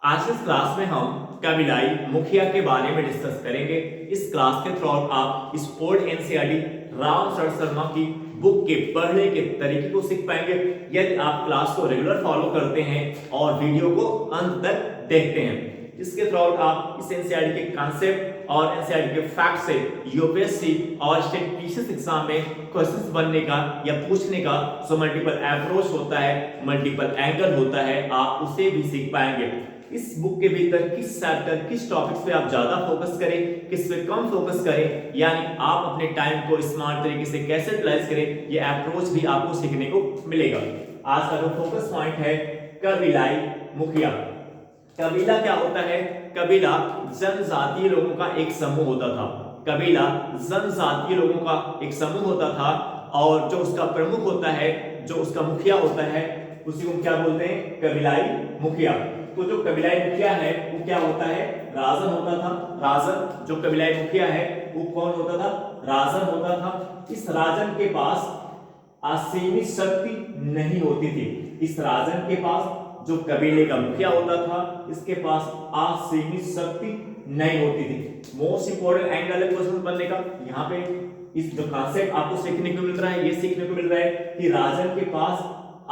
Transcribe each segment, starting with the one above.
आज इस क्लास में हम कबीलाई मुखिया के बारे में डिस्कस करेंगे। इस क्लास के थ्रू आप स्पोर्ट एनसीईआरटी राम शरण शर्मा की बुक के पढ़ने के तरीके को सीख पाएंगे यदि आप क्लास को रेगुलर फॉलो करते हैं और वीडियो को अंत तक देखते हैं। इसके थ्रू आप इस एनसीईआरटी के कॉन्सेप्ट और एनसीईआरटी के फैक्ट से यूपीएससी और स्टेट पीसीएस एग्जाम में क्वेश्चंस बनने का या पूछने का जो मल्टीपल अप्रोच होता है, मल्टीपल एंगल होता है, आप उसे भी सीख पाएंगे। इस बुक के भीतर किस चैप्टर किस टॉपिक्स पे आप ज्यादा फोकस करें, किस पे कम फोकस करें, यानी आप अपने टाइम को स्मार्ट तरीके से कैसे यूटिलाइज करें, ये अप्रोच भी आपको सीखने को मिलेगा। आज का जो फोकस पॉइंट है कबीलाई मुखिया। कबीला क्या होता है? कबीला जनजातीय लोगों का एक समूह होता था। कबीला जनजातीय लोगों का एक समूह होता था और जो उसका प्रमुख होता है, जो उसका मुखिया होता है, उसी को क्या बोलते हैं? कबीलाई मुखिया। तो जो कबीलाई मुखिया है वो क्या होता है? राजन होता था। राजन जो कबीलाई मुखिया है वो कौन होता था? राजन होता था। इस राजन के पास असीमित शक्ति नहीं होती थी। इस राजन के पास जो कबीले का मुखिया होता था इसके पास असीमित शक्ति नहीं होती थी। मोस्ट इंपोर्टेंट एंगल है क्वेश्चन बनने का। यहाँ पे इस जो कॉन्सेप्ट आपको सीखने को मिल रहा है, ये सीखने को मिल रहा है कि राजन के पास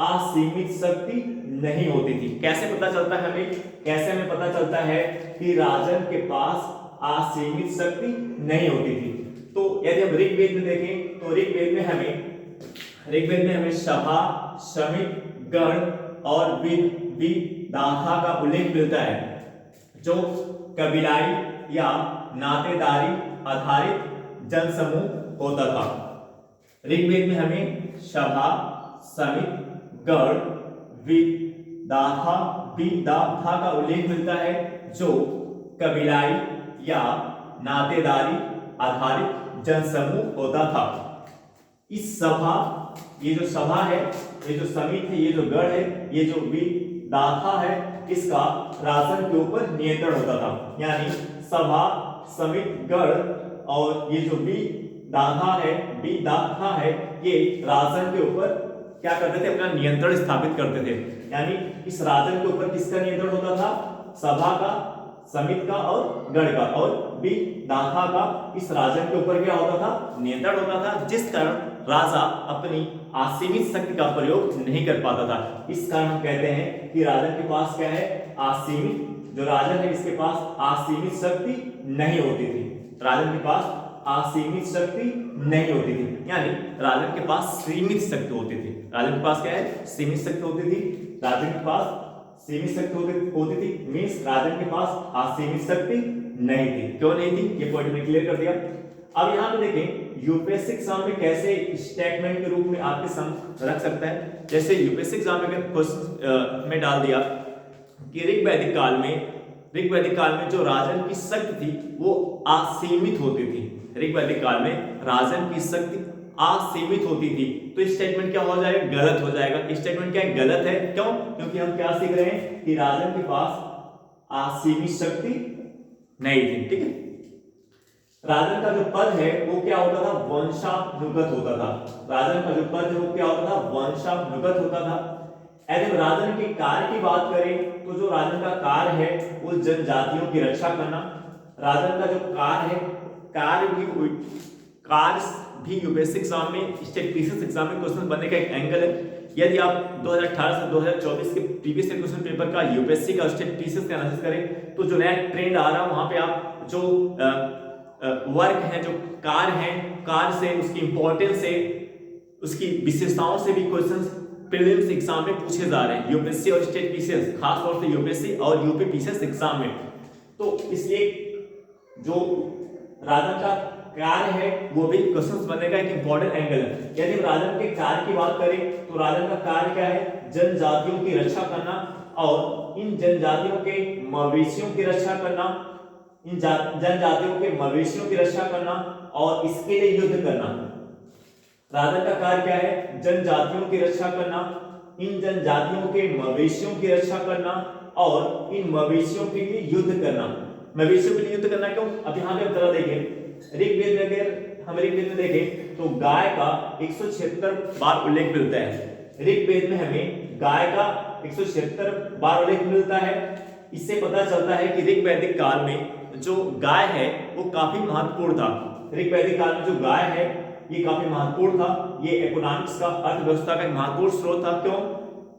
असीमित शक्ति नहीं होती थी। कैसे पता चलता है हमें? कैसे हमें पता चलता है कि राजन के पास असीमित शक्ति नहीं होती थी? तो यदि हम ऋग्वेद में देखें तो ऋग्वेद में हमें सभा, समिति, गण और विदाथा का उल्लेख मिलता है, जो कबीलाई या नातेदारी आधारित जनसमूह होता था। ऋग्वेद में हमें सभा, समिति, गण, विदाथा का उल्लेख मिलता है, जो कबीलाई या नातेदारी आधारित जनसमूह होता था। इस सभा, ये जो सभा है, ये जो समिति है, ये जो गण है, ये जो विदाथा है, इसका राजन के ऊपर नियंत्रण होता था। यानी सभा, समिति, गण और ये जो विदाथा है, ये राजन के ऊपर क्या करते थे? अपना नियंत्रण स्थापित करते थे। यानी इस राजन के ऊपर किसका नियंत्रण होता था? सभा का, समिति का और गण का, और विदाथा का इस राजन के ऊपर क्या होता था? नियंत्रण होता था, जिस कारण राजा अपनी असीमित शक्ति का प्रयोग नहीं कर पाता था। इस कारण हम कहते हैं कि राजन के पास क्या है? असीमित, जो राजन है इसके पास असीमित शक्ति नहीं होती थी। राजन के पास असीमित शक्ति नहीं होती थी, यानी राजन के पास सीमित शक्ति होती थी। राजन के पास क्या है? सीमित शक्ति होती थी। राजन के पास सीमित शक्ति होती थी मींस राजन के पास असीमित शक्ति नहीं थी। क्यों नहीं थी? ये पॉइंट में क्लियर कर दिया। अब यहाँ पे देखें यूपीएससी एग्जाम में कैसे स्टेटमेंट के रूप में आपके सामने रख सकता है। जैसे यूपीएससी एग्जाम में क्वेश्चन में डाल दिया कि ऋग्वैदिक काल में जो राजन की शक्ति थी वो असीमित होती थी। ऋग्वैदिक काल में राजन की शक्ति असीमित होती थी, तो स्टेटमेंट क्या हो जाएगा? गलत हो जाएगा। स्टेटमेंट क्या है? गलत है। क्यों? क्योंकि हम क्या सीख रहे हैं कि राजन के पास असीमित शक्ति नहीं थी। ठीक है, राजन का जो पद है वो क्या होता था? वंशानुगत होता था। राजन का जो पद है वो क्या होता था? वंशानुगत होता था। यदि राजन के कार्य की बात करें तो जो राजन का कार्य है वो जनजातियों की रक्षा करना। राजन का जो कार्य है, कार्य भी यूपीएससी एग्जाम में, स्टेट पीसीएस एग्जाम में क्वेश्चन बनने का एक एंगल है। यदि आप 2018 से 2024 के प्रीवियस क्वेश्चन पेपर का यूपीएससी का स्टेट पीसीएस का एनालिसिस करें तो जो नया ट्रेंड आ रहा है वहां पे आप जो वर्क है, जो कार्य है, कार्य से, उसकी इंपॉर्टेंस से, उसकी विशेषताओं से भी क्वेश्चंस प्रीलिम्स एग्जाम में पूछे जा रहे हैं यूपीएससी और स्टेट पीसीएस, खास तौर से यूपीएससी और यूपी पीसीएस एग्जाम में। तो इसलिए जो राजन का कार्य है वो भी क्वेश्चंस बनने का एक इंपॉर्टेंट एंगल है। यदि राजन के कार्य की बात करें तो राजन का कार्य क्या है? जनजातियों की रक्षा करना और इन जनजातियों के मवेशियों की रक्षा करना, इन जनजातियों के मवेशियों की रक्षा करना और इसके लिए युद्ध करना। राजन का कार्य क्या है? जनजातियों की रक्षा करना, इन जनजातियों के मवेशियों की रक्षा करना और इन मवेशियों के लिए युद्ध करना। मवेशियों के लिए युद्ध करना क्यों? अब यहाँ पे आप जरा देखिए, ऋग्वेद में अगर हम ऋग्वेद में देखें तो गाय का 176 बार उल्लेख मिलता है। ऋग्वेद में हमें गाय का 176 बार उल्लेख मिलता है। इससे पता चलता है कि ऋग वैदिक काल में जो गाय है वो काफी महत्वपूर्ण था। ऋग वैदिक काल में जो गाय है ये काफी महत्वपूर्ण था, ये इकोनॉमिक्स का, अर्थव्यवस्था का एक महत्वपूर्ण स्रोत था। क्यों?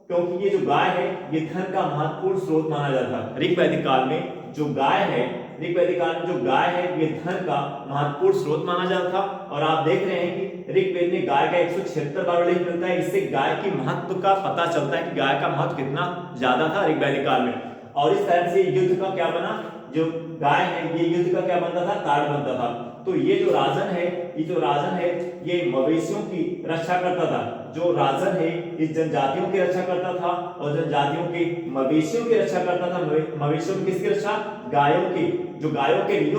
क्योंकि ये जो गाय है ये धन का महत्वपूर्ण स्रोत माना जाता है। ऋग वैदिक काल में जो गाय है, ऋग वैदिक काल में जो गाय है ये धन का महत्वपूर्ण स्रोत माना जाता था। और आप देख रहे हैं कि ऋग्वेद में गाय का 176 बार उल्लेख मिलता है। इससे गाय की महत्व का पता चलता है कि गाय का महत्व कितना ज्यादा था ऋग वैदिक काल में। और इस तरह से युद्ध का क्या बना, जो गाय है ये युद्ध का क्या बनता था, कारण बनता था। तो ये जो राजन है, ये जो राजन है ये मवेशियों की रक्षा करता था। जो राजन है इस जनजातियों की रक्षा करता था और जनजातियों के मवेशियों की रक्षा करता था। मवेशियों की किसकी रक्षा, गायों की। जो गायों के लिए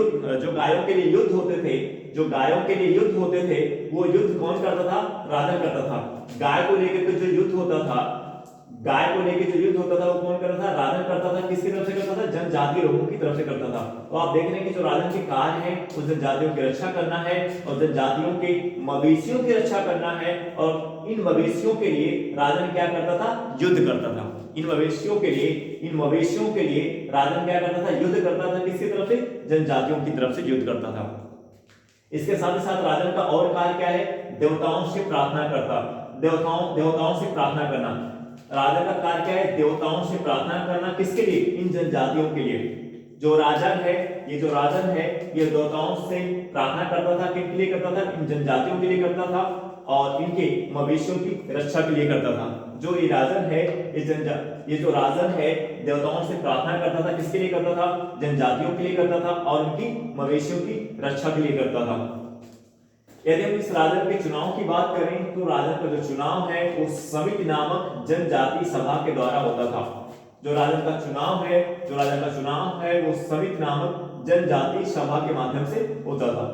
युद्ध होते थे, जो गायों के लिए युद्ध होते थे वो युद्ध कौन करता था, राजन करता था। गाय को लेकर के जो युद्ध होता था, गाय को लेकर जो युद्ध होता था वो कौन करता था, राजन करता था। किसकी तरफ से करता था, जनजातीय लोगों की तरफ से करता था। तो आप देख रहे हैं कि जो राजन के कार्य है वो जनजातियों की रक्षा करना है और जनजातियों के मवेशियों की रक्षा करना है। और इन मवेशियों के लिए राजन क्या करता था, युद्ध करता था। इन मवेशियों के लिए राजन क्या करता था, युद्ध करता था। किसकी तरफ से, जनजातियों की तरफ से युद्ध करता था। इसके साथ ही साथ राजन का और कार्य क्या है, देवताओं से प्रार्थना करता। देवताओं से प्रार्थना करना राजा का कार्य क्या है, देवताओं से प्रार्थना करना। किसके लिए, इन जनजातियों के लिए। जो राजन है ये देवताओं से प्रार्थना करता था। किन के लिए करता था, इन जनजातियों के लिए करता था और इनके मवेशियों की रक्षा के लिए करता था। जो ये राजन है, ये जो राजन है देवताओं से प्रार्थना करता था। किसके लिए करता था, जनजातियों के लिए करता था और उनकी मवेशियों की रक्षा के लिए करता था। यदि हम इस राजन के चुनाव की बात करें तो राजन का जो चुनाव है वो समिति नामक जनजाति सभा के द्वारा होता था। जो राजन का चुनाव है वो समिति नामक जनजाति सभा के माध्यम से होता था।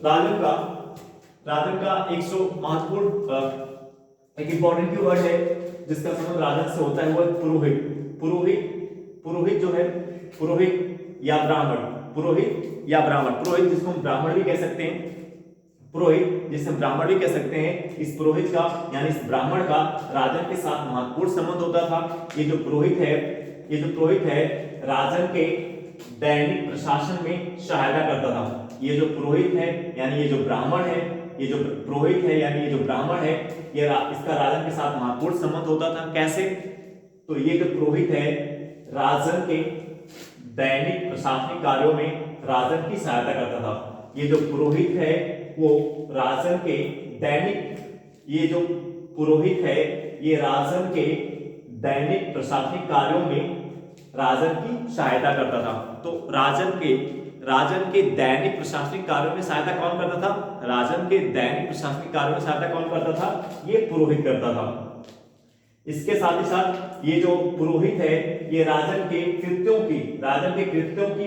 राजन का महत्वपूर्ण एक इंपॉर्टेंट कीवर्ड है जिसका संबंध राजन से होता है, वो पुरोहित। पुरोहित जो है, पुरोहित या ब्राह्मण, पुरोहित जिसको हम ब्राह्मण भी कह सकते हैं, इस पुरोहित का यानी इस ब्राह्मण का राजन के साथ महत्वपूर्ण संबंध होता था। ये जो पुरोहित है राजन के दैनिक प्रशासन में सहायता करता था। ये जो पुरोहित है यानी ये जो ब्राह्मण है, ये जो पुरोहित है यानी ये जो ब्राह्मण है, ये इसका राजन के साथ महत्वपूर्ण संबंध होता था। कैसे? तो ये जो पुरोहित है राजन के दैनिक प्रशासनिक कार्यों में राजन की सहायता करता था। ये जो पुरोहित है वो राजन के दैनिक प्रशासनिक कार्यों में राजन की सहायता करता था। तो राजन के दैनिक प्रशासनिक कार्यों में सहायता कौन करता था, राजन के दैनिक प्रशासनिक कार्यों में सहायता कौन करता था, ये पुरोहित करता था। इसके साथ ही साथ ये जो पुरोहित है ये राजन के कृत्यों की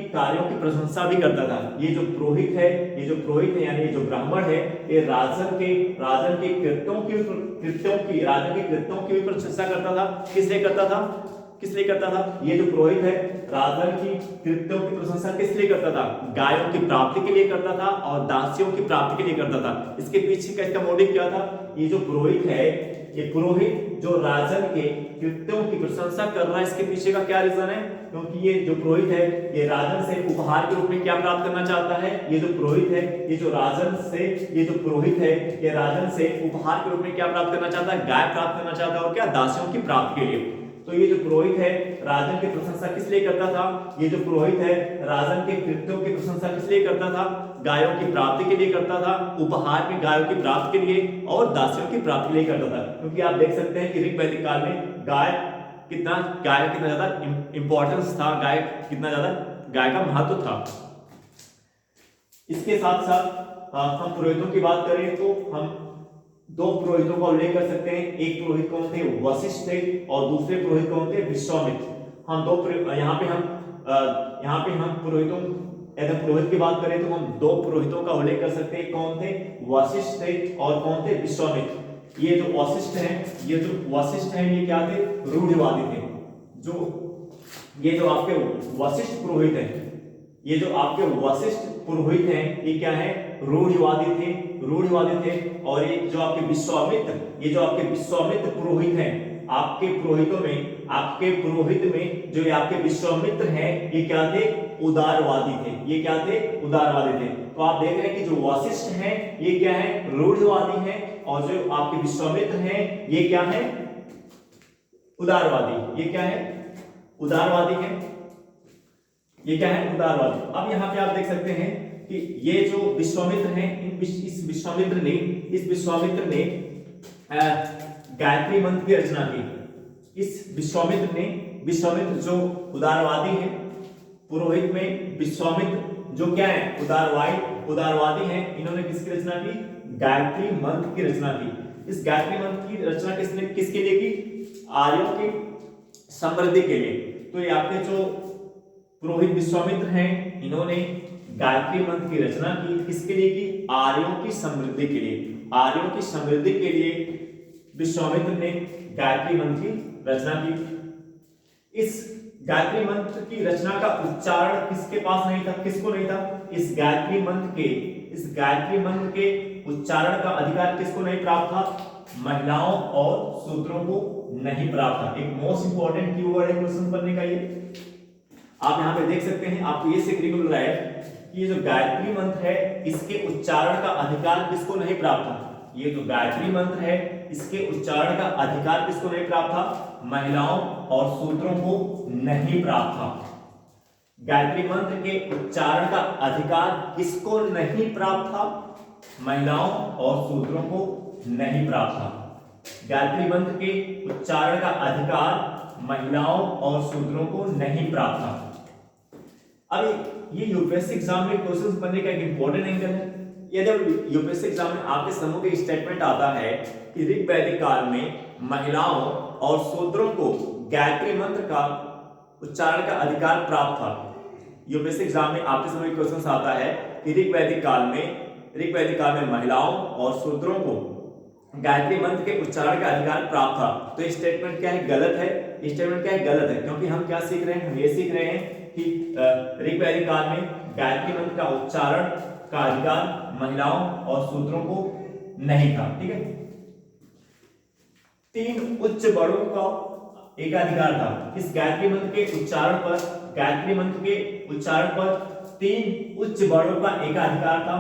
कार्यों की प्रशंसा भी करता था। ये जो पुरोहित है यानी ये जो ब्राह्मण है ये राजन के कृत्यों की भी प्रशंसा करता था। किस लिए करता था? ये जो पुरोहित है राजन की कृत्यों की प्रशंसा किस लिए करता था, गायों की प्राप्ति के लिए करता था और दासियों की प्राप्ति के लिए करता था। इसके पीछे का इसका मोटिव क्या था? ये जो पुरोहित है, ये पुरोहित जो राजन के कृत्यों की प्रशंसा कर रहा है, इसके पीछे का क्या रीजन है? क्योंकि ये जो पुरोहित है ये राजन से उपहार के रूप में क्या प्राप्त करना चाहता है, ये जो पुरोहित है ये जो पुरोहित है ये राजन से उपहार के रूप में क्या प्राप्त करना चाहता है, गाय प्राप्त करना चाहता है और क्या, दासियों की प्राप्ति के लिए। तो ये जो पुरोहित है राजन की प्रशंसा किस लिए करता था, ये जो पुरोहित है राजन के कृत्यों की प्रशंसा किस लिए करता था, गायों की प्राप्ति के लिए करता था, उपहार में गायों की प्राप्ति के लिए और दासियों की प्राप्ति के लिए करता था। क्योंकि आप देख सकते हैं कि ऋग वैदिक काल में गाय कितना ज्यादा इंपॉर्टेंस था, गाय का महत्व था। इसके साथ साथ हम पुरोहितों की बात करें तो हम दो पुरोहितों का उल्लेख कर सकते हैं। एक पुरोहित कौन थे, वशिष्ठ थे और दूसरे पुरोहित कौन थे, विश्वामित्र। यहाँ पे हम पुरोहितों, अगर पुरोहित की बात करें तो हम दो पुरोहितों का उल्लेख कर सकते हैं। कौन थे, वशिष्ठ थे और कौन थे, विश्वामित्र। ये जो वशिष्ठ हैं ये क्या थे, रूढ़िवादी थे। ये जो आपके वशिष्ठ पुरोहित हैं ये क्या है, रूढ़िवादी थे। और ये जो आपके विश्वामित्र पुरोहित हैं, आपके पुरोहित में जो ये आपके विश्वामित्र हैं, ये क्या थे? उदारवादी थे। ये क्या थे? उदारवादी थे। तो आप देख रहे हैं कि जो वशिष्ठ हैं ये क्या है? रूढ़िवादी हैं, और जो आपके विश्वामित्र हैं ये क्या है? उदारवादी। ये क्या है? उदारवादी है। ये क्या है? उदारवादी। अब यहाँ पे आप देख सकते हैं कि ये जो विश्वामित्र हैं, इस विश्वामित्र ने गायत्री मंत्र की रचना की। इस विश्वामित्र जो उदारवादी है, पुरोहित में विश्वामित्र जो क्या है? उदारवादी हैं। इन्होंने किसकी रचना की? गायत्री मंत्र की रचना की। इस गायत्री मंत्र की रचना किसके लिए की? आर्यों की समृद्धि के लिए। तो ये आपके जो पुरोहित विश्वामित्र हैं, इन्होंने गायत्री मंत्र की रचना की। किसके लिए की? आर्यों की समृद्धि के लिए। आर्यों की समृद्धि के लिए विश्वामित्र ने गायत्री मंत्र की रचना की। इस गायत्री मंत्र की रचना का उच्चारण किसके पास नहीं था? किसको नहीं था? इस गायत्री मंत्र के उच्चारण का अधिकार किसको नहीं प्राप्त था? महिलाओं और शूद्रों को नहीं प्राप्त था। एक मोस्ट इंपोर्टेंट कीवर्ड है क्वेश्चन बनने का ये। आप यहाँ पे देख सकते हैं, आपको ये सीखने को मिल रहा है कि ये जो गायत्री मंत्र है, इसके उच्चारण का अधिकार किसको नहीं प्राप्त था? ये जो गायत्री मंत्र है, इसके उच्चारण का अधिकार किसको नहीं प्राप्त था? महिलाओं और शूद्रों को नहीं प्राप्त था। गायत्री मंत्र के उच्चारण का अधिकार किसको नहीं प्राप्त था? महिलाओं और शूद्रों को नहीं प्राप्त था। गायत्री मंत्र के उच्चारण का अधिकार महिलाओं और शूद्रों को नहीं प्राप्त था। अब ये यूपीएससी एग्जाम में क्वेश्चंस बनने का एक इंपॉर्टेंट एंगल है। यदि यूपीएससी एग्जाम में आपके समूह के स्टेटमेंट आता है कि ऋग वैदिक काल में महिलाओं और शूद्रों को गायत्री मंत्र का उच्चारण का अधिकार प्राप्त था। यूपीएससी एग्जाम में आपके समूह क्वेश्चन आता है कि ऋग वैदिक काल में महिलाओं और शूद्रों को गायत्री मंत्र के उच्चारण का अधिकार प्राप्त था। तो ये स्टेटमेंट क्या है? गलत है। स्टेटमेंट क्या है? गलत है, क्योंकि हम क्या सीख रहे हैं? हम ये सीख रहे हैं कि ऋग वैदिक काल में गायत्री मंत्र का उच्चारण का अधिकार महिलाओं और शूद्रों को नहीं था। ठीक है। 3 उच्च वर्णों का एकाधिकार था। इस गायत्री मंत्र के उच्चारण पर 3 उच्च वर्णों का एकाधिकार था: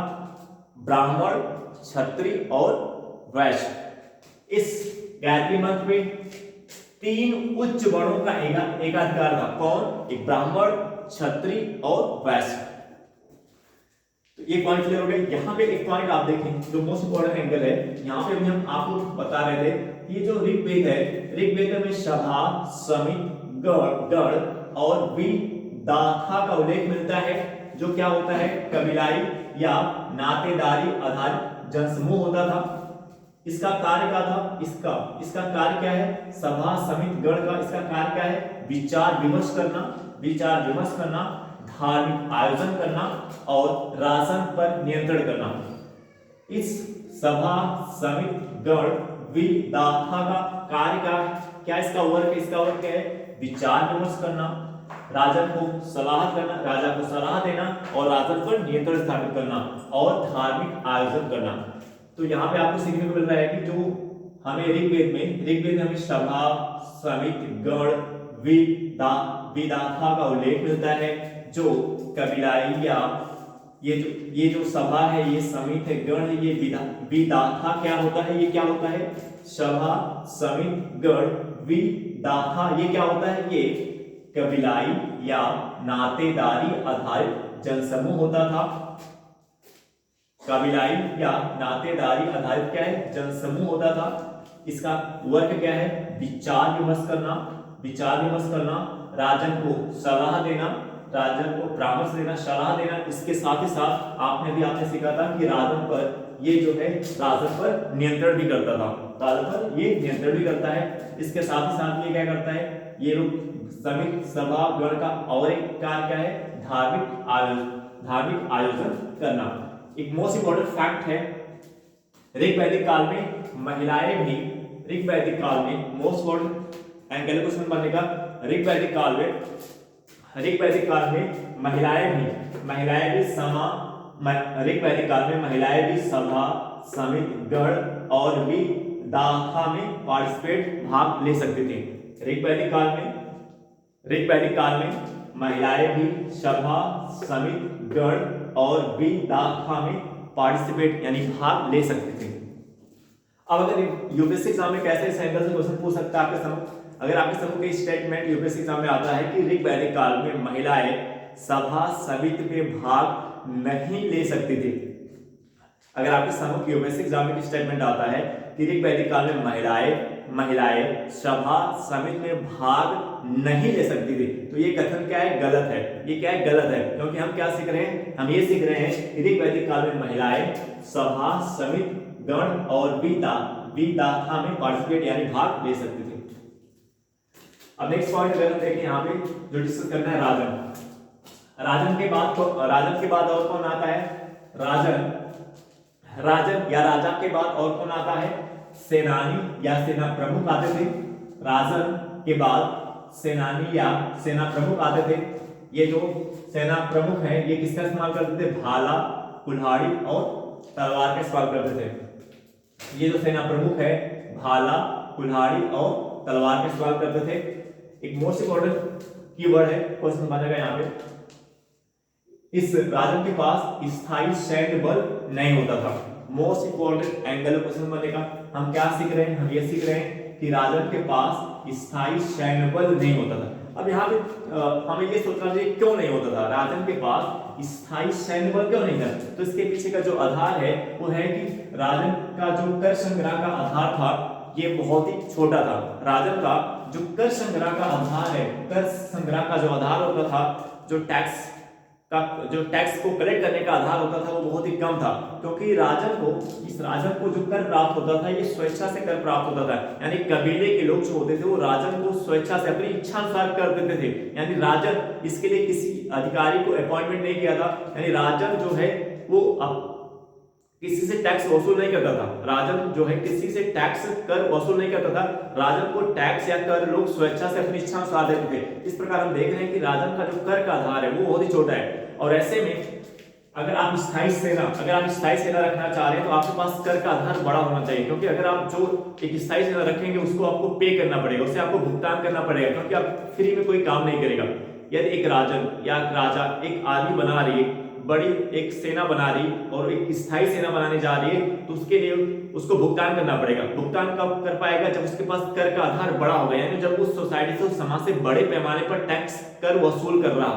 ब्राह्मण, क्षत्रिय और वैश्य। इस गायत्री मंत्र में 3 उच्च वर्णों का एकाधिकार था। कौन? एक ब्राह्मण, क्षत्रिय और वैश्य। तो ये पॉइंट क्लियर हो गया। यहाँ पे एक पॉइंट आप देखें जो मोस्ट इंपोर्टेंट एंगल है। यहाँ पे भी हम आपको बता रहे थे कि ये जो ऋग्वेद है, ऋग्वेद में सभा, समिति, गण और विदाथा का उल्लेख मिलता है, जो क्या होता है? कबीलाई या नातेदारी आधारित जनसमूह होता था। इसका कार्य क्या था? इसका कार्य क्या है? सभा, समिति, गण का इसका कार्य क्या है? विचार विमर्श करना, धार्मिक आयोजन करना और राशन पर नियंत्रण करना। इस सभा, समिति, गण, विदाथा का कार्य क्या इसका वर्क है? इसका वर्क क्या है? विचार विमर्श करना, राजा को सलाह देना और राजन पर नियंत्रण स्थापित करना और धार्मिक आयोजन करना। तो यहाँ पे आपको सीखने को मिल रहा है कि जो हमें ऋग्वेद में हमें सभा, समिति, गण, विदाथा का उल्लेख मिलता है, जो कबीलाई या ये जो सभा है, ये समिति है, गण है, ये विदाथा क्या होता है? ये क्या होता है? सभा, समिति, गण, विदाथा ये क्या होता है? ये कबीलाई या नातेदारी आधारित जनसमूह होता था। कबीलाई या नातेदारी आधारित क्या है? जनसमूह होता था। इसका वर्क क्या है? विचार विमर्श करना, राजन को सलाह देना, राजन को परामर्श देना, सलाह देना। इसके साथ ही साथ आपने सीखा था कि राजन पर नियंत्रण भी करता था। राजन पर ये नियंत्रण भी करता है। इसके साथ ही साथ ये क्या करता है? ये लोग समिति, सभा, गण का और एक कार्य क्या है? धार्मिक आयोजन करना। एक मोस्ट इंपोर्टेंट फैक्ट है, ऋग वैदिक काल में महिलाएं भी मोस्ट इंपोर्टेंट एंगल क्वेश्चन बनने का, ऋग वैदिक काल में महिलाएं भी ऋग वैदिक काल में महिलाएं भी सभा समिति गण और भी दाखा में पार्टिसिपेट भाग ले सकती थी। ऋग वैदिक काल में महिलाएं भी सभा समिति गण और भी दाखा में पार्टिसिपेट यानी भाग ले सकती थी। अब अगर यूपीएससी एग्जाम में कैसे इस एंगल से क्वेश्चन पूछ सकता है आपके समूह, अगर आपके समूह के स्टेटमेंट यूपीएससी एग्जाम में आता है कि ऋग वैदिक काल में महिलाएं सभा समिति में भाग नहीं ले सकती थी, अगर आपके समूह की यूपीएससी एग्जाम में स्टेटमेंट आता है कि ऋग वैदिक काल में महिलाएं सभा समिति में भाग नहीं ले सकती थी, तो ये कथन क्या है? गलत है। ये क्या है? गलत है, क्योंकि हम क्या सीख रहे हैं? हम ये सीख रहे हैं कि ऋग वैदिक काल में महिलाएं सभा समिति गण और विदाथा में पार्टिसिपेट यानी भाग ले सकती थी। अब नेक्स्ट पॉइंट अगर हम देखें यहाँ पे जो डिस्कस करना है राजन के बाद और कौन आता है? राजन या राजा के बाद और कौन आता है? सेनानी या सेना प्रमुख आते थे। राजन के बाद सेनानी या सेना प्रमुख आते थे। ये जो सेना प्रमुख है ये किसका इस्तेमाल करते थे? भाला, कुल्हाड़ी और तलवार का इस्तेमाल करते थे। ये जो सेना प्रमुख है भाला, कुल्हाड़ी और तलवार का इस्तेमाल करते थे। एक मोस्ट इंपॉर्टेंट कीवर्ड है, क्वेश्चन बनेगा यहाँ पे, इस राजन के पास स्थायी सैन्य बल नहीं होता था। मोस्ट इंपॉर्टेंट एंगल क्वेश्चन बनेगा। हम क्या सीख रहे हैं? हम ये सीख रहे हैं कि राजन के पास स्थायी सैन्य बल नहीं होता था। अब यहाँ पे हमें ये सोचना चाहिए क्यों नहीं होता था? राजन के पास स्थायी सैन्य बल क्यों नहीं था? तो इसके पीछे का जो आधार है वो है कि राजन का जो कर संग्रह का आधार था ये बहुत ही छोटा था। राजन का जो कर संग्रह का आधार है, कर संग्रह का जो आधार होता था, जो टैक्स को कलेक्ट करने का आधार होता था वो बहुत ही कम था, क्योंकि इस राजन को जो कर प्राप्त होता था ये स्वेच्छा से कर प्राप्त होता था। यानी कबीले के लोग जो होते थे वो राजन को स्वेच्छा से अपनी इच्छा अनुसार कर देते थे। यानी राजन इसके लिए किसी अधिकारी को अपॉइंटमेंट नहीं किया था। यानी राजन जो है वो किसी से टैक्स वसूल नहीं करता था। राजन जो है किसी से टैक्स कर वसूल नहीं करता था। राजन को टैक्स या कर लोग स्वेच्छा से अपनी इच्छा अनुसार देते थे। इस प्रकार हम देख रहे हैं कि राजन का जो कर का आधार है वो बहुत ही छोटा है। और ऐसे में अगर आप स्थायी सेना रखना चाह रहे हैं तो आपके पास कर का आधार बड़ा होना चाहिए, क्योंकि अगर आप जो एक स्थायी सेना रखेंगे उसको आपको पे करना पड़ेगा, उससे आपको भुगतान करना पड़ेगा, क्योंकि आप फ्री में कोई काम नहीं करेगा। यदि एक राजन या राजा एक आर्मी बना रही है, बड़ी एक सेना बना रही और एक स्थायी सेना बनाने जा रही है, तो उसके लिए उसको भुगतान करना पड़ेगा। भुगतान कब कर पाएगा? जब उसके पास कर का आधार बड़ा होगा, यानी जब उस सोसाइटी से उस समाज से बड़े पैमाने पर टैक्स कर वसूल कर रहा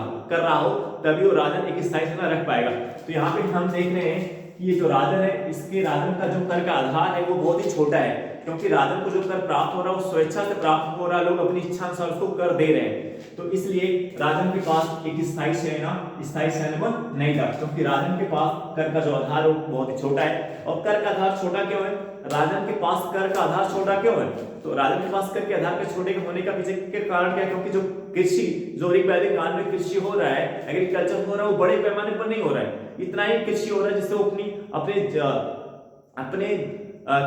हो तभी वो राजन एक स्थायी सेना रख पाएगा। तो यहाँ पे हम देख रहे हैं कि ये जो राजन है इसके राजन का जो कर का आधार है वो बहुत ही छोटा है, क्योंकि राजन को जो कर प्राप्त हो रहा है वो स्वेच्छा से प्राप्त हो रहा है, लोग अपनी इच्छा अनुसार उसको कर दे रहे हैं। तो इसलिए राजन के पास एक स्थायी सैन्य बल नहीं था, क्योंकि राजन के पास कर का जो आधार है वो बहुत ही छोटा है। और कर का आधार छोटा क्यों है? राजन के पास कर का आधार छोटा क्यों है? तो राजन के पास कर के आधार के छोटे होने का पीछे के कारण क्या है? क्योंकि जो कृषि जो ऋग वैदिक काल में कृषि हो रहा है, एग्रीकल्चर हो रहा है, वो बड़े पैमाने पर नहीं हो रहा है। इतना ही कृषि हो रहा है जिससे वो अपने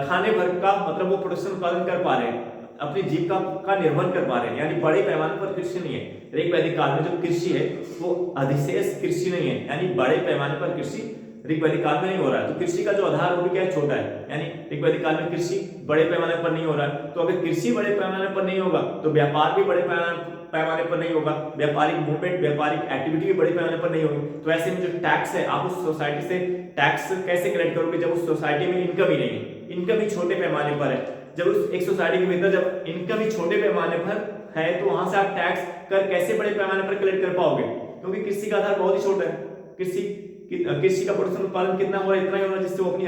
खाने भर का मतलब वो प्रोडक्शन उत्पादन कर पा रहे हैं, अपनी जीविका का निर्वहन कर पा रहे हैं। यानी बड़े पैमाने पर कृषि नहीं है। ऋग वैदिक काल में जो कृषि है वो अधिशेष कृषि नहीं है, यानी बड़े पैमाने पर कृषि ऋग वैदिक काल में नहीं हो रहा है। तो कृषि का जो आधार वो भी क्या है? छोटा है। यानी ऋग वैदिक काल में कृषि बड़े पैमाने पर नहीं हो रहा है। तो अगर कृषि बड़े पैमाने पर नहीं होगा तो व्यापार भी बड़े पैमाने पर नहीं होगा, व्यापारिक मूवमेंट व्यापारिक एक्टिविटी भी बड़े पैमाने पर नहीं होगी। तो ऐसे में जो टैक्स है, आप उस सोसाइटी से टैक्स कैसे कलेक्ट करोगे जब उस सोसाइटी में इनकम ही नहीं है, इनकम ही छोटे पैमाने पर है। जब उस एक सोसाइटी के भीतर जब इनकम ही छोटे पैमाने पर है तो वहां से आप टैक्स कर कैसे बड़े पैमाने पर कलेक्ट कर पाओगे? क्योंकि कृषि का आधार बहुत ही छोटा है। कृषि का प्रोडक्शन उत्पादन कितना हो रहा है? इतना ही हो रहा है जिससे वो अपनी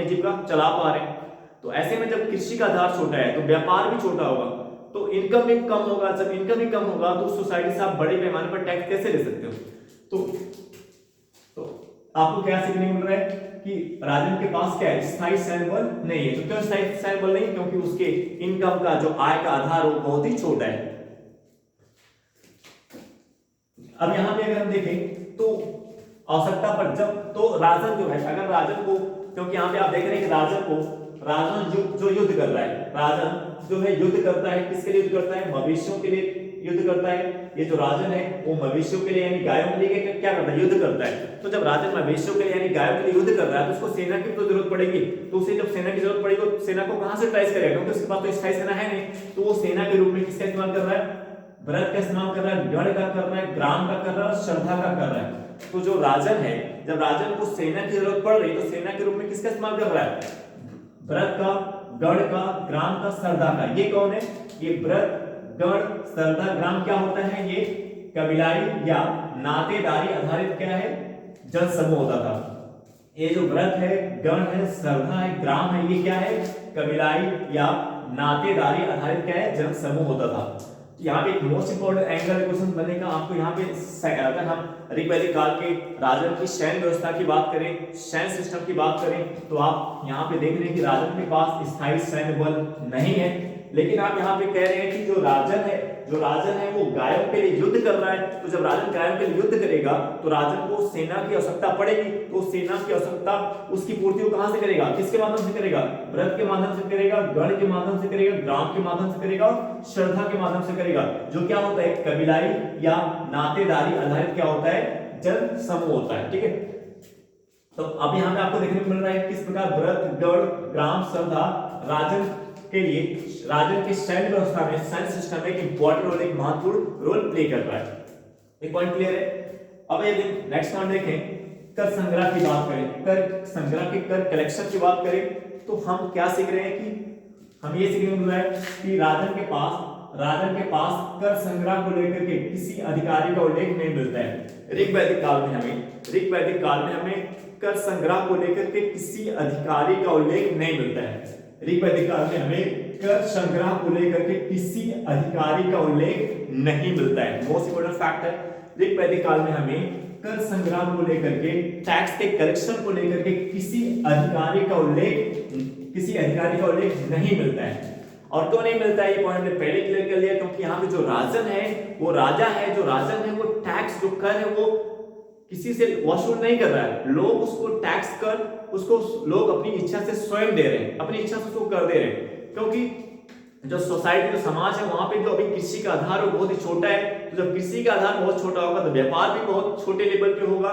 आजीविका चला पा रहे हैं। तो ऐसे में जब कृषि का आधार छोटा है तो व्यापार भी छोटा होगा, तो इनकम भी कम होगा। जब इनकम भी कम होगा तो सोसाइटी से आप बड़े पैमाने पर टैक्स कैसे ले सकते हो? तो आपको क्या सीखने को मिल रहा है कि राजन के पास क्या है? स्थायी सैन्य बल नहीं है। तो क्यों स्थायी सैन्य बल नहीं है? क्योंकि उसके इनकम का जो आय का आधार वो बहुत ही छोटा है। अब यहां पे अगर हम देखें तो आवश्यकता पर जब तो राजन जो है, अगर राजन को, क्योंकि यहाँ पे आप देख रहे हैं कि राजन जो युद्ध कर रहा है, राजन जो है युद्ध करता है, किसके लिए युद्ध करता है? मवेशियों के लिए युद्ध करता है। ये जो राजन है वो मवेशियों के लिए यानी गायों के लिए क्या करता है, युद्ध करता है। तो जब राजन मवेशियों के लिए यानी गायों के लिए युद्ध कर रहा है तो उसको सेना की तो जरूरत पड़ेगी। तो उसे जब सेना की जरूरत पड़ेगी तो सेना को कहां से ट्रेस करेगा, क्योंकि उसके पास तो स्थायी सेना है नहीं। तो वो सेना के रूप में किसका इस्तेमाल कर रहा है, व्रत का इस्तेमाल कर रहा है, गढ़ का कर रहा है, ग्राम का कर रहा है, श्रद्धा का कर रहा है। तो जो राजन है, जब राजन को सेना की जरूरत पड़ रही तो सेना के रूप में किसका इस्तेमाल कर रहा है, व्रत का, गढ़ का, ग्राम का, श्रद्धा का। ये कौन है, ये व्रत, गढ़, श्रद्धा, ग्राम क्या होता है, ये कबीलाई या नातेदारी आधारित क्या है, जन समूह होता था। ये जो व्रत है, गण है, श्रद्धा है, ग्राम है, ये क्या है, कबीलाई या नातेदारी आधारित क्या है, जन समूह होता था। यहाँ पे एक मोस्ट इंपोर्टेंट एंगल क्वेश्चन बनेगा आपको यहाँ पे, अगर हम ऋग्वैदिक काल के राजन की सैन्य व्यवस्था की बात करें, सैन्य सिस्टम की बात करें, तो आप यहाँ पे देख रहे हैं कि राजन के पास स्थायी सैन्य बल नहीं है। लेकिन आप यहाँ पे कह रहे हैं कि जो राजन है वो गायों के लिए युद्ध कर रहा है। तो जब राजन गायों के लिए युद्ध करेगा तो राजन को सेना की आवश्यकता पड़ेगी। तो सेना की आवश्यकता उसकी पूर्ति वो कहां से करेगा, किसके माध्यम से करेगा, व्रत के माध्यम से करेगा, गढ़ के माध्यम से करेगा, ग्राम के माध्यम से करेगा, श्रद्धा के माध्यम से करेगा। जो क्या होता है, कबीलाई या नातेदारी आधारित क्या होता है, जन समूह होता है। ठीक है, तो अब यहाँ पे आपको देखने को मिल रहा है किस प्रकार व्रत, गढ़, ग्राम, श्रद्धा राजन के लिए, राजन की सैन्य व्यवस्था में, सैन्य सिस्टम में एक इंपॉर्टेंट रोल, एक महत्वपूर्ण रोल प्ले कर रहा है। एक पॉइंट क्लियर है। अब ये नेक्स्ट पॉइंट देखें, कर संग्रह की बात करें, कर संग्रह की, कर कलेक्शन की बात करें तो हम क्या सीख रहे हैं कि हम ये सीखने को मिल रहा है कि राजन के पास कर संग्रह को लेकर के किसी अधिकारी का उल्लेख नहीं मिलता है। ऋग्वैदिक काल में हमें कर संग्रह को लेकर के किसी अधिकारी का उल्लेख नहीं मिलता है। ऋग्वैदिक काल में हमें कर संग्रह को लेकर के किसी अधिकारी का उल्लेख नहीं मिलता है। मोस्ट इंपोर्टेंट फैक्ट है, ऋग्वैदिक काल में हमें कर संग्रह को लेकर के, टैक्स के कलेक्शन को लेकर के किसी अधिकारी का उल्लेख नहीं मिलता है। और क्यों नहीं मिलता है, ये पॉइंट हमने पहले क्लियर कर लिया, क्योंकि यहाँ पे जो राजन है वो राजा है, जो राजन है वो टैक्स, जो कर है वो किसी से वसूल नहीं कर रहा है। लोग उसको टैक्स कर, उसको लोग अपनी इच्छा से स्वयं दे रहे हैं, अपनी इच्छा से उसको कर दे रहे हैं। क्योंकि जो सोसाइटी, जो समाज है, वहां पे जो अभी कृषि का आधार वो बहुत ही छोटा है। तो जब कृषि का आधार बहुत छोटा होगा तो व्यापार भी बहुत छोटे लेवल पे होगा,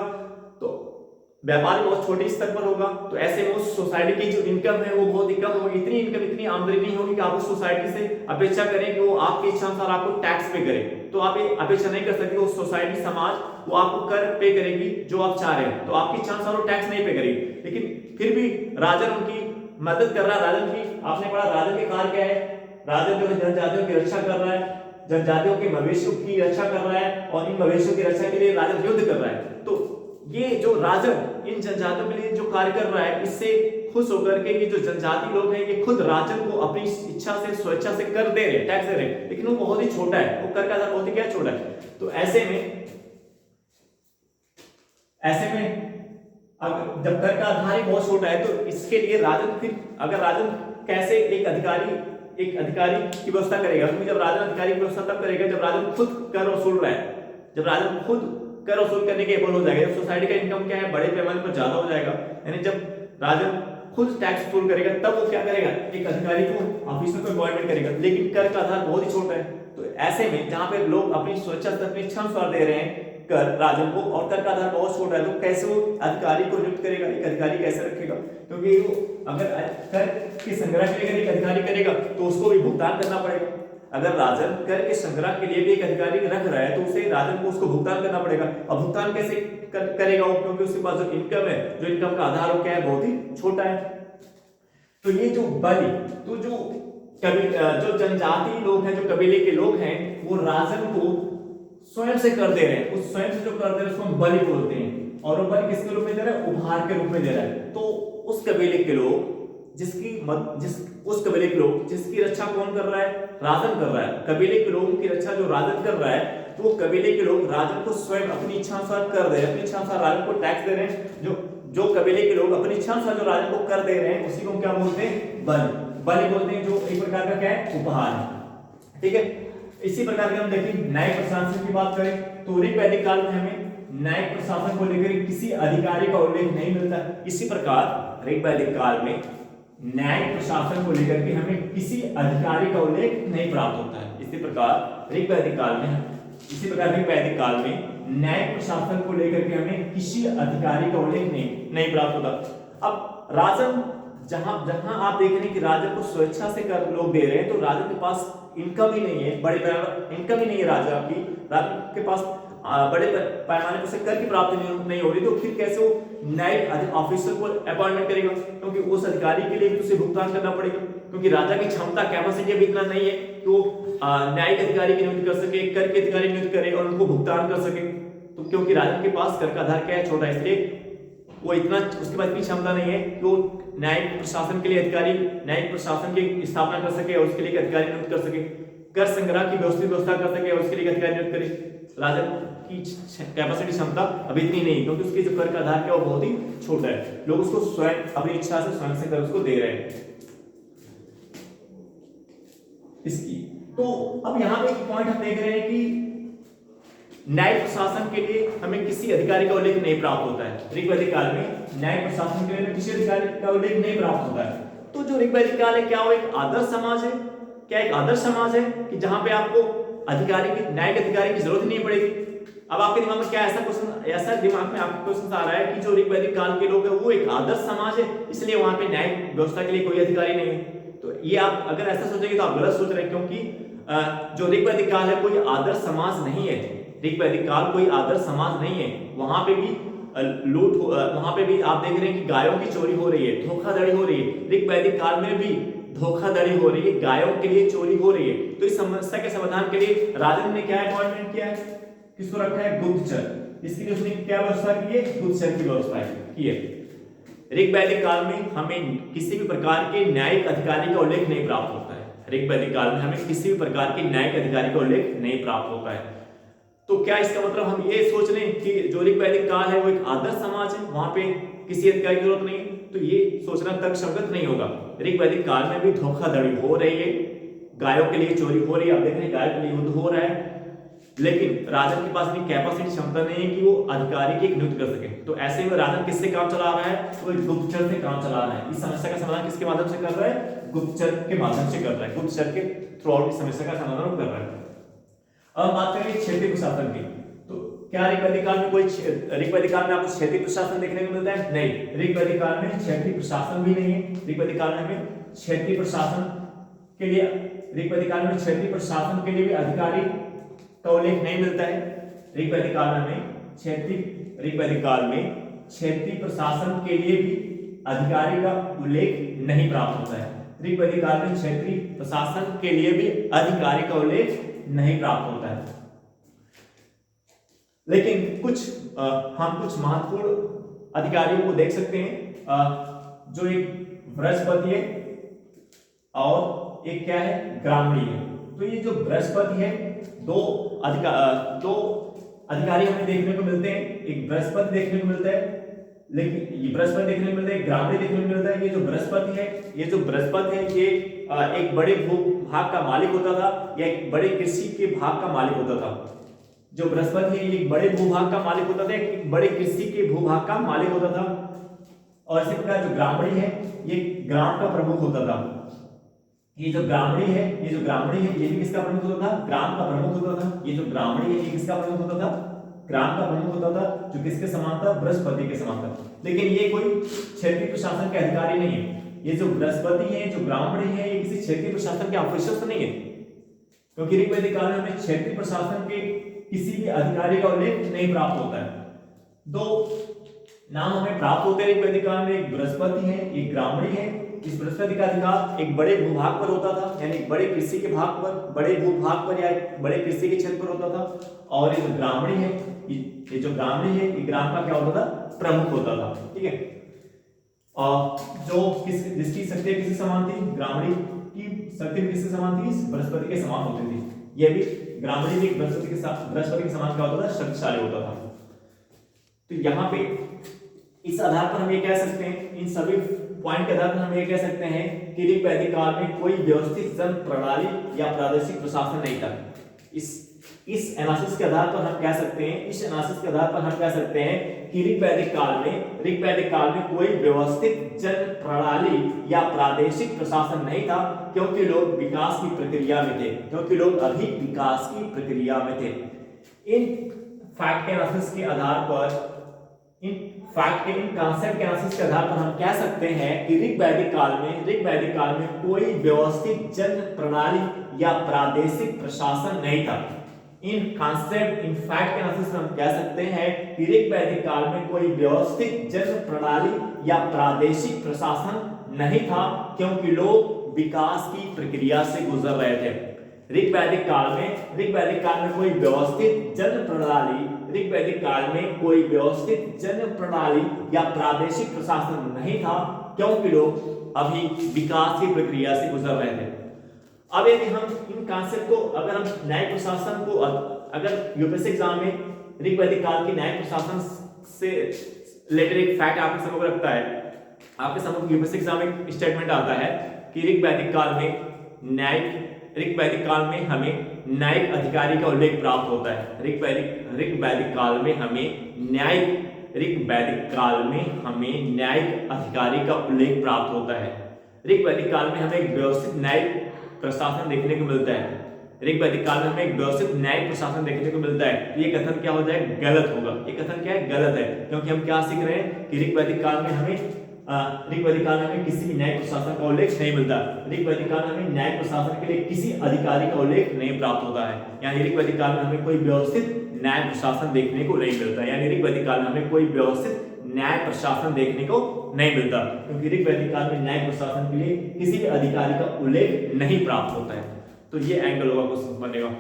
तो व्यापार बहुत छोटे स्तर पर होगा। तो ऐसे में उस सोसाइटी की जो इनकम है वो बहुत ही कम होगी। इतनी इनकम, इतनी आमदनी नहीं होगी कि आप उस सोसाइटी से अपेक्षा करें कि वो आपकी इच्छा अनुसार आपको टैक्स पे करे। तो आप ये अपेक्षा नहीं कर सकते उस सोसाइटी, समाज वो आपको कर पे करेगी जो आप चाह रहे हैं, तो आपकी इच्छा अनुसार वो टैक्स नहीं पे करेगी। लेकिन फिर भी राजन उनकी मदद कर रहा है। राजन की, आपने पढ़ा राजन के कार्य क्या है, राजन जो है जनजातियों की रक्षा कर रहा है, जनजातियों के मवेशियों की रक्षा कर रहा है, और इन मवेशियों की रक्षा के लिए राजन युद्ध कर रहा है। तो ये जो राजन इन जनजातियों के लिए जो कार्य कर रहा है, इससे खुश होकर के ये जो जनजाति लोग हैं, ये खुद राजन को अपनी इच्छा से, स्वेच्छा से कर दे रहे, टैक्स दे रहे, लेकिन वो बहुत ही छोटा है, वो कर का आधार बहुत ही क्या छोटा है। तो ऐसे में अगर जब कर का आधार ही बहुत छोटा है, तो इसके लिए राजन, फिर अगर राजन कैसे एक अधिकारी की व्यवस्था करेगा, क्योंकि जब राजन अधिकारी की व्यवस्था तब करेगा जब राजन खुद कर वसूल रहा है, जब राजन खुद कर वसूल करने के एबल हो जाएगा, जब सोसाइटी का इनकम क्या है, बड़े पैमाने पर ज्यादा हो जाएगा, यानी जब राजन खुद टैक्स वसूल करेगा, तब वो क्या करेगा, एक अधिकारी को ऑफिसर को अपॉइंटमेंट करेगा। लेकिन कर का आधार बहुत ही छोटा है, तो ऐसे में जहां पे लोग अपनी स्वेच्छा से, अपनी इच्छा अनुसार दे रहे हैं कर राजन को, और कर का आधार बहुत छोटा है, तो कैसे वो अधिकारी को नियुक्त करेगा, एक अधिकारी कैसे रखेगा? क्योंकि वो अगर कर के संग्रह के लिए एक अधिकारी करेगा तो उसको भी भुगतान करना पड़ेगा। अगर राजन कर के संग्रह के लिए भी एक अधिकारी रख रहा है तो उसे राजन को उसको भुगतान करना पड़ेगा। और भुगतान कैसे करेगा वो, क्योंकि उसके पास जो इनकम है, जो इनकम का आधार वो क्या है, बहुत ही छोटा है। तो ये जो बलि, तो जो जनजाति लोग हैं, जो कबीले के लोग हैं, वो राजन को स्वयं से कर दे रहे हैं, उस स्वयं से जो कर दे रहे हैं उसको हम बलि बोलते हैं। और वो बलि किसके रूप में दे रहा है, उपहार के रूप में दे रहा है। तो उस कबीले के लोग जिसकी रक्षा कौन कर रहा है, राजन कर रहा है। कबीले के लोगों की रक्षा जो राजन कर रहा है, तो वो कबीले के लोग राजन को स्वयं अपनी इच्छा अनुसार कर दे रहे हैं, अपनी इच्छा अनुसार राजन को टैक्स दे रहे हैं। जो कबीले के लोग अपनी इच्छा अनुसार जो राजन को कर दे रहे हैं, उसी को हम क्या बोलते हैं, बलि बोलते हैं, जो एक प्रकार का क्या है, उपहार है। ठीक है, इसी प्रकार के हम देखें न्यायिक प्रशासन की बात करें तो ऋग्वैदिक काल में हमें न्यायिक प्रशासन को लेकर किसी अधिकारी का उल्लेख नहीं मिलता। इसी प्रकार ऋग्वैदिक काल में न्यायिक प्रशासन को लेकर के हमें किसी अधिकारी का उल्लेख नहीं प्राप्त होता है। इसी प्रकार ऋग्वैदिक काल में न्यायिक प्रशासन को लेकर के हमें किसी अधिकारी का उल्लेख नहीं प्राप्त होता। अब राजन जहां आप देख रहे हैं कि राजा को स्वेच्छा से कर लोग दे रहे हैं, तो राजा के पास इनकम ही नहीं है, बड़े इनकम ही नहीं है राजा के पास बड़े पैमाने पर से कर की प्राप्ति नहीं हो रही, तो फिर कैसे वो न्यायिक ऑफिसर को अपॉइंटमेंट करेगा? क्योंकि उस अधिकारी के लिए भी उसे भुगतान करना पड़ेगा, क्योंकि राजा की क्षमता कैपेसिटी अभी इतना नहीं है कि वो न्यायिक अधिकारी की नियुक्ति कर सके, कर के अधिकारी नियुक्त करे और उनको भुगतान कर सके। तो क्योंकि राजा के पास कर का आधार क्या है, छोटा, इसलिए वो इतना उसके पास इतनी क्षमता नहीं है कि वो न्यायिक प्रशासन के लिए अधिकारी, न्यायिक प्रशासन की स्थापना कर सके और उसके लिए अधिकारी नियुक्त कर सके, कर संग्रह की व्यवस्था कर सके और उसके लिए अधिकारी नियुक्त करे। राजा की कैपेसिटी क्षमता अभी इतनी नहीं, क्योंकि उसके जो कर का आधार क्या वो बहुत ही छोटा है, लोग उसको स्वयं अपनी इच्छा से स्वयं से कर उसको दे रहे हैं इसकी। तो अब यहाँ पे एक पॉइंट हम देख रहे हैं कि न्यायिक प्रशासन के लिए हमें किसी अधिकारी का उल्लेख नहीं प्राप्त होता है। ऋग्वैदिक काल में न्यायिक प्रशासन के लिए हमें किसी अधिकारी का उल्लेख नहीं प्राप्त होता है। तो जो ऋग्वैदिक काल है, क्या वो एक आदर्श समाज है? क्या एक आदर्श समाज है कि जहां पे आपको अधिकारी की, न्यायिक अधिकारी की जरूरत नहीं पड़ेगी? अब आपके दिमाग में क्या ऐसा दिमाग में आपके क्वेश्चन आ रहा है कि जो ऋग्वैदिक काल के लोग हैं वो एक आदर्श समाज है, इसलिए वहां पे न्यायिक व्यवस्था के लिए कोई अधिकारी नहीं है। तो ये आप अगर ऐसा सोचेंगे तो आप गलत सोच रहे हैं, क्योंकि जो ऋग्वैदिक काल है कोई आदर्श समाज नहीं है। ऋग्वैदिक काल कोई आदर्श समाज नहीं है। वहां पे भी वहां पे भी आप देख रहे हैं कि गायों की चोरी हो रही है, धोखाधड़ी हो रही है। ऋग्वैदिक काल में भी धोखाधड़ी हो रही है, गायों के लिए चोरी हो रही है। तो इस समस्या के समाधान के लिए राजन ने क्या अपॉइंटमेंट किया है? किसको रखा है? गुप्तचर। इसके लिए उसने क्या व्यवस्था की है? गुप्तचर की व्यवस्था की है। ऋग्वैदिक काल में हमें किसी भी प्रकार के न्यायिक अधिकारी का उल्लेख नहीं प्राप्त होता है। ऋग्वैदिक काल में हमें किसी भी प्रकार के न्यायिक अधिकारी का उल्लेख नहीं प्राप्त होता है। तो क्या इसका मतलब हम ये सोच लें कि जो ऋग्वैदिक काल है वो एक आदर्श समाज है, वहां पे किसी अधिकारी की जरूरत नहीं है? तो ये सोचना तर्कसंगत नहीं होगा। ऋग्वैदिक काल में भी धोखाधड़ी हो रही है, गायों के लिए चोरी हो रही है, आप देख रहे हैं गायों के लिए युद्ध हो रहा है, लेकिन राजन के पास इतनी कैपेसिटी क्षमता नहीं है कि वो अधिकारी की नियुक्त कर सके। तो ऐसे में राजन किससे काम चला रहा है? वो एक गुप्तचर से काम चला रहा है। इस समस्या का समाधान किसके माध्यम से कर रहा है? गुप्तचर के माध्यम से कर रहा है। गुप्तचर के थ्रू आउट इस समस्या का समाधान कर रहा है। अब बात करेंगे क्षेत्रीय प्रशासन की। तो क्या ऋग्वैदिक काल में आपको क्षेत्रीय प्रशासन देखने को मिलता है? नहीं, ऋग्वैदिक काल में क्षेत्रीय प्रशासन भी नहीं है। ऋग्वैदिक काल में हमें क्षेत्रीय प्रशासन के लिए भी अधिकारी का उल्लेख नहीं मिलता है। ऋग्वैदिक काल में क्षेत्रीय प्रशासन के लिए भी अधिकारी का उल्लेख नहीं प्राप्त होता है। ऋग्वैदिक काल में क्षेत्रीय प्रशासन के लिए भी अधिकारी का उल्लेख नहीं प्राप्त होता है। लेकिन हम कुछ महत्वपूर्ण अधिकारियों को देख सकते हैं, जो एक बृहस्पति है और एक क्या है? ब्राह्मणी है। तो ये जो बृहस्पति है, दो अधिकारी हमें देखने को मिलते हैं। एक बृहस्पति देखने को मिलता है, लेकिन ये बृहस्पति देखने को मिलता है, ब्राह्मणी देखने को मिलता है। ये जो बृहस्पति है ये एक बड़े भूभाग का मालिक होता था या एक बड़े कृषि के भाग का मालिक होता था। जो बृहस्पति है ये एक बड़े भूभाग का मालिक होता था, एक बड़े कृषि के भूभाग का मालिक होता था। और इसी प्रकार जो ब्राह्मणी है ये ग्राम का प्रमुख होता था। ये जो ब्राह्मणी है ये भी किसका प्रमुख होता था? ग्राम का प्रमुख होता था। ये जो ब्राह्मणी है ये किसका प्रमुख होता था? ग्राम का प्रमुख होता था, जो किसके समान था? बृहस्पति के समान था। लेकिन ये कोई क्षेत्रीय प्रशासन के अधिकारी नहीं है। ये जो बृहस्पति है, जो ब्राह्मणी है, ये किसी क्षेत्रीय प्रशासन के ऑफिसर नहीं है, क्योंकि ऋग्वैदिक काल में हमें क्षेत्रीय प्रशासन के किसी भी अधिकारी का उल्लेख नहीं प्राप्त होता है। दो नाम हमें प्राप्त होते हैं ऋग्वैदिक काल में, एक बृहस्पति है, एक ब्राह्मणी है। इस बृहस्पति का अधिकार एक बड़े भूभाग पर होता था, यानी बड़े कृषि के भाग पर, बड़े भूभाग पर या बड़े कृषि के क्षेत्र पर होता था। और ये जो ब्राह्मणी है, ये ग्राम का क्या होता था? प्रमुख होता था। ठीक है। जिसकी शक्ति किसके समान थी? ब्राह्मणी की शक्ति किसके समान थी? बृहस्पति के समान होती थी। ये भी ब्राह्मणी भी बृहस्पति के समान क्या होता था? शक्तिशाली होता था। तो यहाँ पे इस आधार पर हम ये कह सकते हैं, इन सभी पॉइंट के आधार पर हम ये कह सकते हैं कि ऋग्वैदिक काल में कोई व्यवस्थित जन प्रणाली या प्रादेशिक प्रशासन नहीं था। इस इस एनालिसिस के आधार पर हम कह सकते हैं कि ऋग्वैदिक काल में कोई व्यवस्थित जन प्रणाली या प्रादेशिक प्रशासन नहीं था, क्योंकि लोग विकास की प्रक्रिया में थे, इन फैक्ट एनालिसिस के आधार पर, इन कॉन्सेप्ट एनालिसिस के आधार पर हम कह सकते हैं कि ऋग्वैदिक काल में कोई व्यवस्थित जन प्रणाली या प्रादेशिक प्रशासन नहीं था। इन फैक्ट एनालिसिस हम कह सकते हैं कि ऋग्वैदिक काल में कोई व्यवस्थित जन प्रणाली या प्रादेशिक प्रशासन नहीं था, क्योंकि लोग विकास की प्रक्रिया से गुजर रहे थे। ऋग्वैदिक काल में कोई व्यवस्थित जन प्रणाली या प्रादेशिक प्रशासन नहीं था, क्योंकि लोग अभी विकास की प्रक्रिया से गुजर रहे थे। अब यदि हम इन कॉन्सेप्ट को, अगर हम न्यायिक प्रशासन को, अगर यूपीएससी एग्जाम में ऋग्वैदिक काल के न्यायिक प्रशासन से रिलेटेड एक फैक्ट आपके समझ रखता है, आपके समझ यूपीएससी एग्जाम में स्टेटमेंट आता है कि ऋग्वैदिक काल में हमें न्यायिक अधिकारी का उल्लेख प्राप्त होता है। ऋग्वैदिक काल में हमें न्यायिक अधिकारी का उल्लेख प्राप्त होता है। ऋग्वैदिक काल में हमें एक व्यवस्थित न्यायिक प्रशासन देखने को मिलता है। तो ये कथन क्या हो जाए? गलत होगा। ये कथन क्या है? गलत है, क्योंकि हम क्या सीख रहे हैं कि ऋग्वैदिक काल में हमें किसी भी न्यायिक प्रशासन का उल्लेख नहीं मिलता। ऋग्वैदिक काल में हमें न्यायिक प्रशासन के लिए किसी अधिकारी का उल्लेख नहीं प्राप्त होता है। यानी ऋग्वैदिक काल में हमें कोई व्यवस्थित न्याय प्रशासन देखने को नहीं मिलता, क्योंकि ऋग्वैदिक काल में न्याय प्रशासन के लिए किसी भी अधिकारी का उल्लेख नहीं प्राप्त होता है। तो ये एंगल होगा क्वेश्चन बनेगा।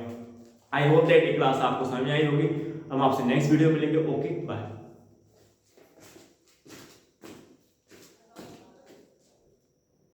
आई होप दैट ये क्लास आपको समझ आई होगी। हम आपसे नेक्स्ट वीडियो मिलेंगे। Okay, bye.